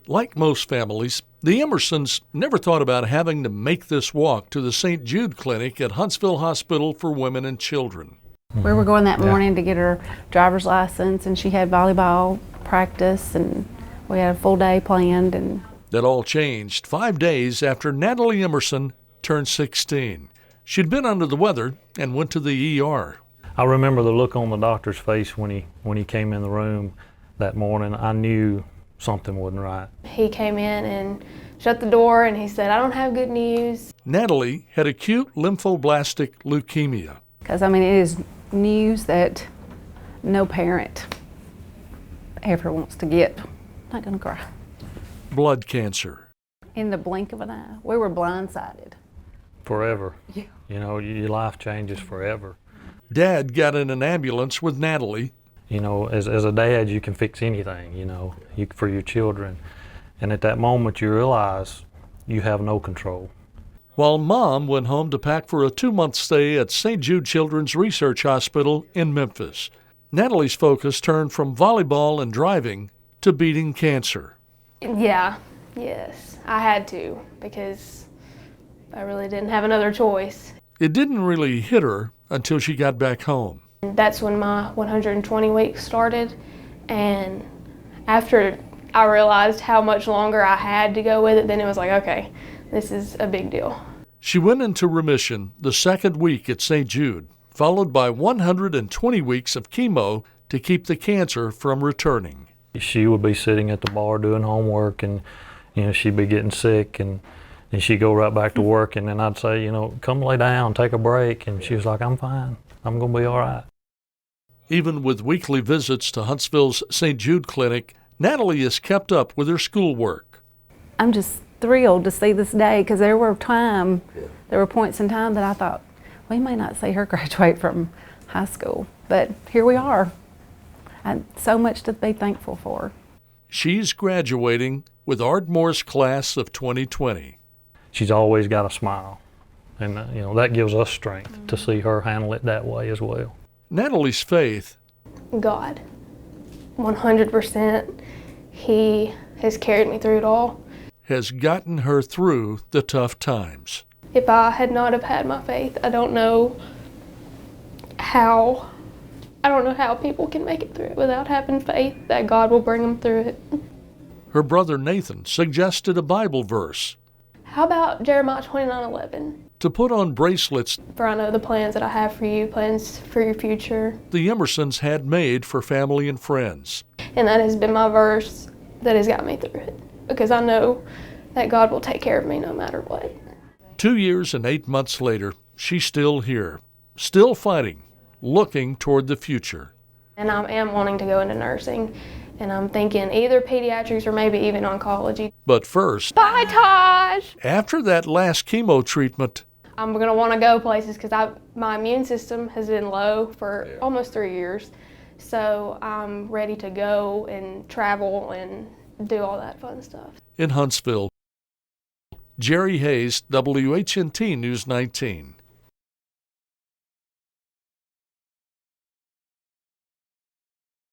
Like most families, the Emersons never thought about having to make this walk to the St Jude Clinic at Huntsville Hospital for Women and Children. We were going that morning to get her driver's license, and she had volleyball practice, and we had a full day planned. And that all changed 5 days after Natalee Emerson turned 16. She'd been under the weather and went to the ER. I remember the look on the doctor's face when he came in the room that morning. I knew something wasn't right. He came in and shut the door and he said, "I don't have good news." Natalee had acute lymphoblastic leukemia. Because, it is news that no parent ever wants to get. I'm not going to cry. Blood cancer. In the blink of an eye. We were blindsided. Forever. Yeah. Your life changes forever. Dad got in an ambulance with Natalee. As a dad, you can fix anything, for your children. And at that moment, you realize you have no control. While Mom went home to pack for a 2-month stay at St Jude Children's Research Hospital in Memphis, Natalee's focus turned from volleyball and driving to beating cancer. Yes, I had to, because I really didn't have another choice. It didn't really hit her until she got back home. That's when my 120 weeks started, and after I realized how much longer I had to go with it, then it was like, okay, this is a big deal. She went into remission the second week at St. Jude, followed by 120 weeks of chemo to keep the cancer from returning. She would be sitting at the bar doing homework, and she'd be getting sick, and she'd go right back to work, and then I'd say, come lay down, take a break, and she was like, I'm fine, I'm gonna be all right. Even with weekly visits to Huntsville's St. Jude Clinic, Natalee has kept up with her schoolwork. I'm just thrilled to see this day, because there were points in time that I thought, we may not see her graduate from high school, but here we are. And so much to be thankful for. She's graduating with Ardmore's class of 2020. She's always got a smile, and that gives us strength to see her handle it that way as well. Natalee's faith, God, 100%, He has carried me through it all. Has gotten her through the tough times. If I had not have had my faith, I don't know how people can make it through it without having faith that God will bring them through it. Her brother Nathan suggested a Bible verse. How about Jeremiah 29:11? To put on bracelets. For I know the plans that I have for you, plans for your future. The Emersons had made for family and friends. And that has been my verse that has got me through it, because I know that God will take care of me no matter what. 2 years and 8 months later, she's still here, still fighting, looking toward the future. And I am wanting to go into nursing, and I'm thinking either pediatrics or maybe even oncology. But first, bye, Taj! After that last chemo treatment, I'm going to want to go places, because my immune system has been low for almost 3 years. So I'm ready to go and travel and do all that fun stuff. In Huntsville, Jerry Hayes, WHNT News 19.